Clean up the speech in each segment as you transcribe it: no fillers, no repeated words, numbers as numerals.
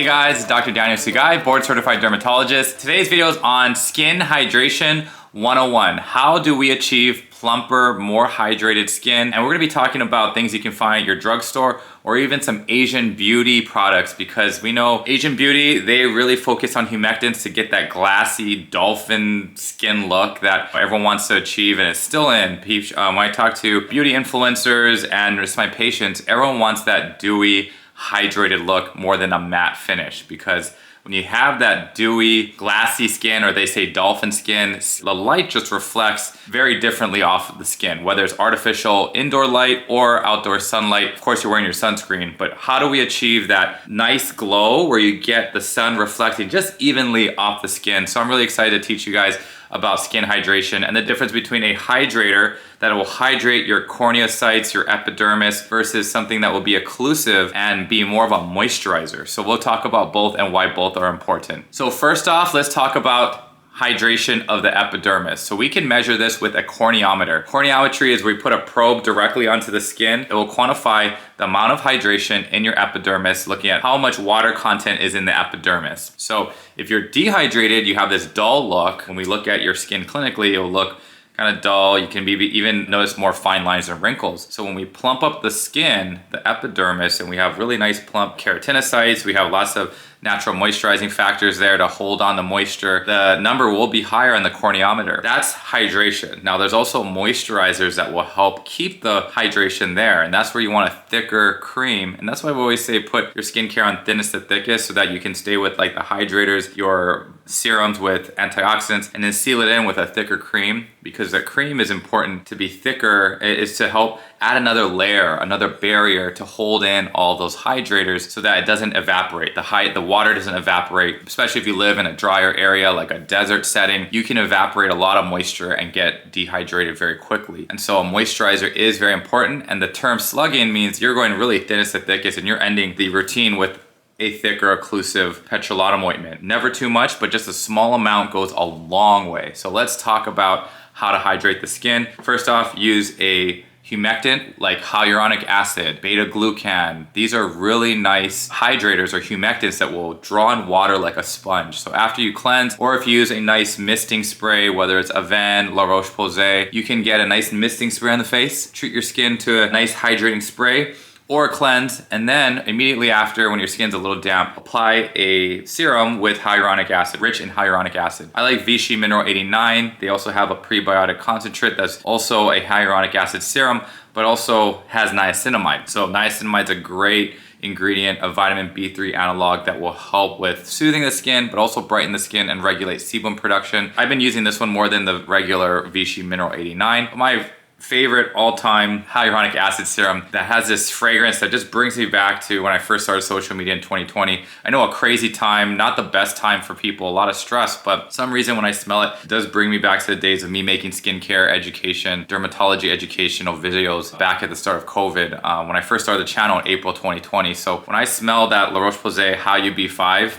Hey guys, it's Dr. Daniel Sugai, board certified dermatologist. Today's video is on skin hydration 101. How do we achieve plumper, more hydrated skin? And we're gonna be talking about things you can find at your drugstore or even some Asian beauty products, because we know Asian beauty, they really focus on humectants to get that glassy dolphin skin look that everyone wants to achieve, and it's still in. When I talk to beauty influencers and just my patients, everyone wants that dewy, hydrated look more than a matte finish, because when you have that dewy, glassy skin, or they say dolphin skin, the light just reflects very differently off of the skin, whether it's artificial indoor light or outdoor sunlight. Of course, you're wearing your sunscreen, but how do we achieve that nice glow where you get the sun reflecting just evenly off the skin? So I'm really excited to teach you guys about skin hydration and the difference between a hydrator that will hydrate your corneocytes, your epidermis, versus something that will be occlusive and be more of a moisturizer. So we'll talk about both and why both are important. So first off, let's talk about hydration of the epidermis. So we can measure this with a corneometer. Corneometry is where we put a probe directly onto the skin. It will quantify the amount of hydration in your epidermis, looking at how much water content is in the epidermis. So if you're dehydrated, you have this dull look. When we look at your skin clinically, it'll look kind of dull. You can maybe even notice more fine lines and wrinkles. So when we plump up the skin, the epidermis, and we have really nice plump keratinocytes, we have lots of natural moisturizing factors there to hold on the moisture, the number will be higher on the corneometer. That's hydration. Now there's also moisturizers that will help keep the hydration there, and that's where you want a thicker cream. And that's why we always say put your skincare on thinnest to thickest, so that you can stay with like the hydrators, your serums with antioxidants, and then seal it in with a thicker cream, because the cream is important to be thicker. It's to help add another layer, another barrier to hold in all those hydrators so that it doesn't evaporate. The water doesn't evaporate, especially if you live in a drier area like a desert setting. You can evaporate a lot of moisture and get dehydrated very quickly. And so a moisturizer is very important, and the term slugging means you're going really thinnest to thickest, and you're ending the routine with a thicker occlusive petrolatum ointment. Never too much, but just a small amount goes a long way. So let's talk about how to hydrate the skin. First off, use a humectant like hyaluronic acid, beta-glucan. These are really nice hydrators or humectants that will draw in water like a sponge. So after you cleanse, or if you use a nice misting spray, whether it's Aven, La Roche-Posay, you can get a nice misting spray on the face, treat your skin to a nice hydrating spray, or cleanse, and then immediately after, when your skin's a little damp, apply a serum with hyaluronic acid, rich in hyaluronic acid. I like Vichy Mineral 89. They also have a prebiotic concentrate that's also a hyaluronic acid serum, but also has niacinamide. So niacinamide is a great ingredient, a vitamin B3 analog that will help with soothing the skin, but also brighten the skin and regulate sebum production. I've been using this one more than the regular Vichy Mineral 89. My favorite all-time hyaluronic acid serum that has this fragrance that just brings me back to when I first started social media in 2020. I know, a crazy time, not the best time for people, a lot of stress, but some reason when I smell it, it does bring me back to the days of me making skincare education, dermatology educational videos back at the start of COVID, when I first started the channel in April 2020. So when I smell that La Roche-Posay Hyalu B5,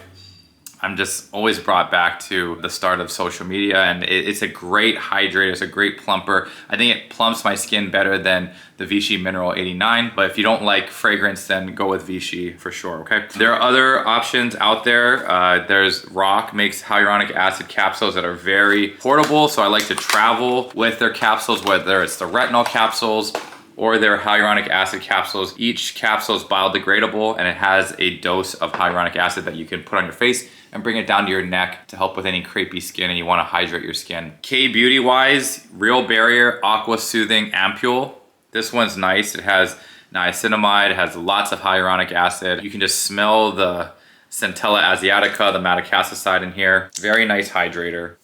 I'm just always brought back to the start of social media, and it's a great hydrator, it's a great plumper. I think it plumps my skin better than the Vichy Mineral 89, but if you don't like fragrance, then go with Vichy for sure, okay? There are other options out there. There's Roche makes hyaluronic acid capsules that are very portable, so I like to travel with their capsules, whether it's the retinol capsules or their hyaluronic acid capsules. Each capsule is biodegradable, and it has a dose of hyaluronic acid that you can put on your face and bring it down to your neck to help with any crepey skin and you want to hydrate your skin. K-Beauty wise, Real Barrier Aqua Soothing Ampule. This one's nice. It has niacinamide, it has lots of hyaluronic acid. You can just smell the Centella asiatica, the madecassoside in here. Very nice hydrator.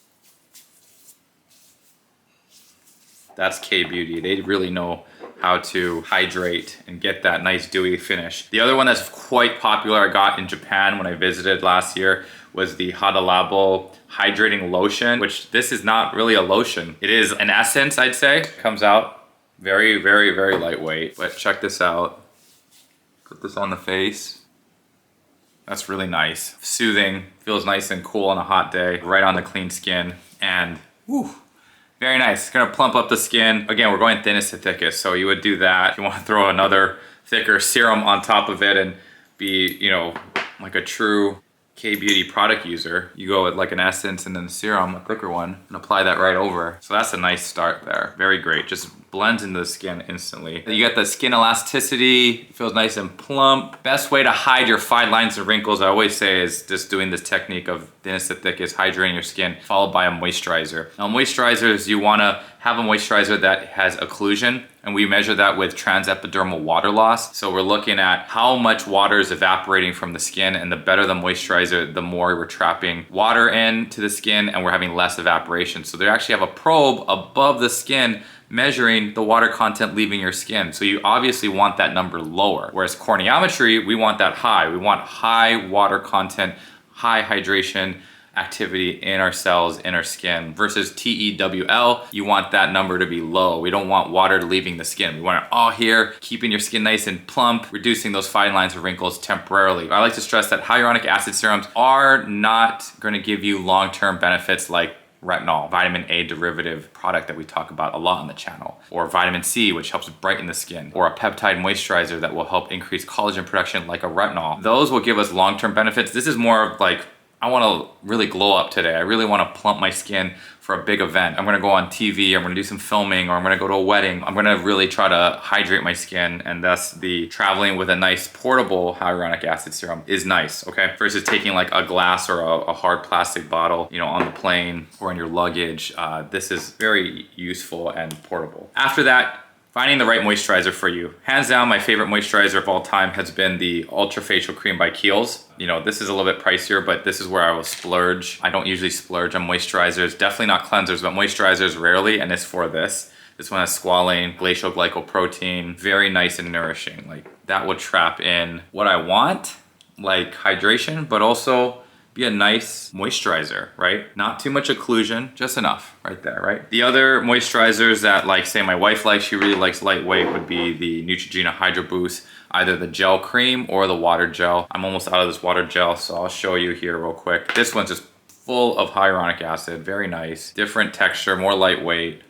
That's K-Beauty. They really know how to hydrate and get that nice dewy finish. The other one that's quite popular I got in Japan when I visited last year was the Hada Labo Hydrating Lotion, which this is not really a lotion. It is an essence, I'd say. Comes out very, very, very lightweight. But check this out. Put this on the face. That's really nice. Soothing, feels nice and cool on a hot day, right on the clean skin, and whew, very nice. It's gonna plump up the skin. Again, we're going thinnest to thickest, so you would do that. If you want to throw another thicker serum on top of it and be, you know, like a true K-beauty product user, you go with like an essence and then the serum, a thicker one, and apply that right over. So that's a nice start there. Very great. Just blends into the skin instantly. You get the skin elasticity, feels nice and plump. Best way to hide your fine lines and wrinkles, I always say, is just doing this technique of thinnest to thickest, hydrating your skin, followed by a moisturizer. Now moisturizers, you wanna have a moisturizer that has occlusion, and we measure that with transepidermal water loss. So we're looking at how much water is evaporating from the skin, and the better the moisturizer, the more we're trapping water into the skin and we're having less evaporation. So they actually have a probe above the skin measuring the water content leaving your skin. So you obviously want that number lower. Whereas corneometry, we want that high. We want high water content, high hydration activity in our cells, in our skin. Versus TEWL, you want that number to be low. We don't want water leaving the skin. We want it all here, keeping your skin nice and plump, reducing those fine lines and wrinkles temporarily. I like to stress that hyaluronic acid serums are not gonna give you long-term benefits like retinol, vitamin A derivative product that we talk about a lot on the channel, or vitamin C, which helps brighten the skin, or a peptide moisturizer that will help increase collagen production like a retinol. Those will give us long-term benefits. This is more of like, I wanna really glow up today. I really wanna plump my skin for a big event. I'm gonna go on TV, I'm gonna do some filming, or I'm gonna go to a wedding. I'm gonna really try to hydrate my skin, and thus the traveling with a nice portable hyaluronic acid serum is nice, okay? Versus taking like a glass or a hard plastic bottle, you know, on the plane or in your luggage. This is very useful and portable. After that, finding the right moisturizer for you. Hands down, my favorite moisturizer of all time has been the Ultra Facial Cream by Kiehl's. You know, this is a little bit pricier, but this is where I will splurge. I don't usually splurge on moisturizers, definitely not cleansers, but moisturizers rarely, and it's for this. This one has squalane, glacial glycoprotein, very nice and nourishing. Like, that will trap in what I want, like hydration, but also be a nice moisturizer, right? Not too much occlusion, just enough right there, right? The other moisturizers that, like, say my wife likes, she really likes lightweight, would be the Neutrogena Hydro Boost, either the gel cream or the water gel. I'm almost out of this water gel, so I'll show you here real quick. This one's just full of hyaluronic acid, very nice. Different texture, more lightweight.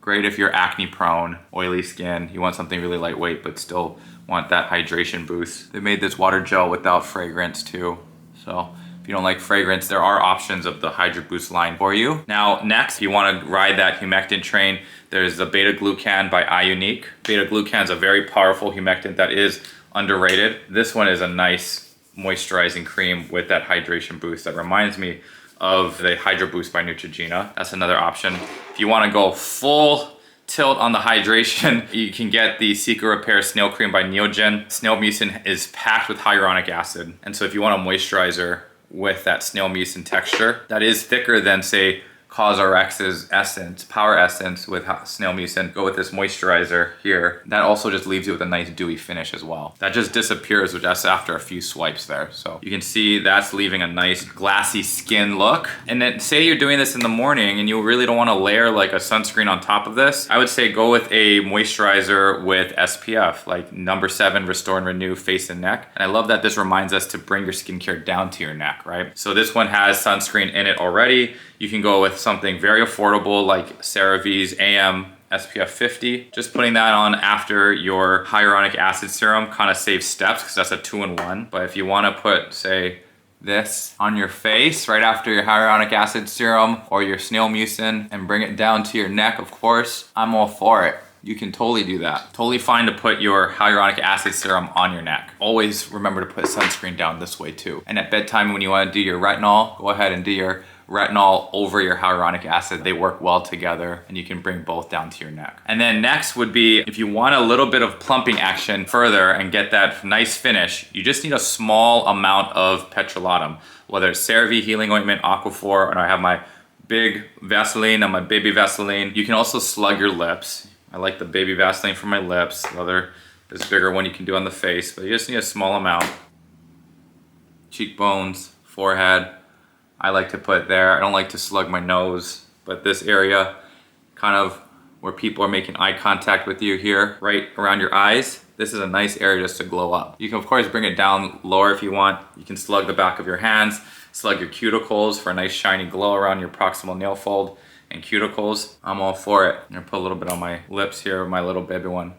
Great if you're acne prone, oily skin, you want something really lightweight but still want that hydration boost. They made this water gel without fragrance too. So if you don't like fragrance, there are options of the Hydro Boost line for you. Now, next, if you want to ride that humectant train, there's the beta glucan by iUnique. Beta glucan is a very powerful humectant that is underrated. This one is a nice moisturizing cream with that hydration boost that reminds me of the Hydro Boost by Neutrogena. That's another option. If you want to go full tilt on the hydration, you can get the Cica Repair Snail Cream by Neogen. Snail mucin is packed with hyaluronic acid. And so if you want a moisturizer with that snail mucin texture, that is thicker than, say, CosRx's Essence, Power Essence with snail mucin, go with this moisturizer here. That also just leaves you with a nice dewy finish as well. That just disappears with just after a few swipes there. So you can see that's leaving a nice glassy skin look. And then say you're doing this in the morning and you really don't want to layer like a sunscreen on top of this, I would say go with a moisturizer with SPF, like number 7 Restore and Renew Face and Neck. And I love that this reminds us to bring your skincare down to your neck, right? So this one has sunscreen in it already. You can go with something very affordable like CeraVe's AM SPF 50. Just putting that on after your hyaluronic acid serum kind of saves steps because that's a 2-in-1. But if you want to put, say, this on your face right after your hyaluronic acid serum or your snail mucin and bring it down to your neck, of course, I'm all for it. You can totally do that. Totally fine to put your hyaluronic acid serum on your neck. Always remember to put sunscreen down this way too. And at bedtime when you want to do your retinol, go ahead and do your retinol over your hyaluronic acid. They work well together and you can bring both down to your neck. And then next would be, if you want a little bit of plumping action further and get that nice finish, you just need a small amount of petrolatum, whether it's CeraVe Healing Ointment, Aquaphor, and I have my big Vaseline and my baby Vaseline. You can also slug your lips. I like the baby Vaseline for my lips. This bigger one you can do on the face, but you just need a small amount. Cheekbones, forehead, I like to put there. I don't like to slug my nose, but this area, kind of where people are making eye contact with you here, right around your eyes, this is a nice area just to glow up. You can of course bring it down lower if you want. You can slug the back of your hands, slug your cuticles for a nice shiny glow around your proximal nail fold and cuticles. I'm all for it. I'm gonna put a little bit on my lips here, my little baby one.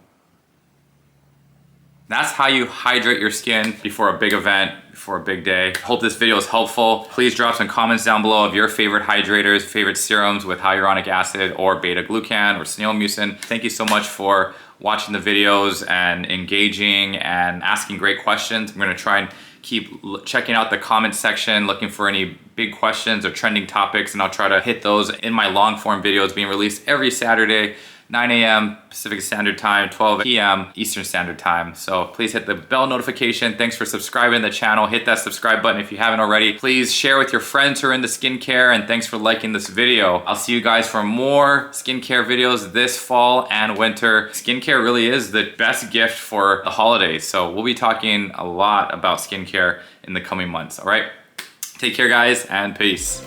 That's how you hydrate your skin before a big event, before a big day. Hope this video is helpful. Please drop some comments down below of your favorite hydrators, favorite serums with hyaluronic acid or beta glucan or snail mucin. Thank you so much for watching the videos and engaging and asking great questions. I'm gonna try and keep checking out the comment section, looking for any big questions or trending topics, and I'll try to hit those in my long form videos being released every Saturday, 9 a.m. Pacific Standard Time, 12 p.m. Eastern Standard Time. So please hit the bell notification. Thanks for subscribing to the channel. Hit that subscribe button if you haven't already. Please share with your friends who are into skincare, and thanks for liking this video. I'll see you guys for more skincare videos this fall and winter. Skincare really is the best gift for the holidays. So we'll be talking a lot about skincare in the coming months, all right? Take care, guys, and peace.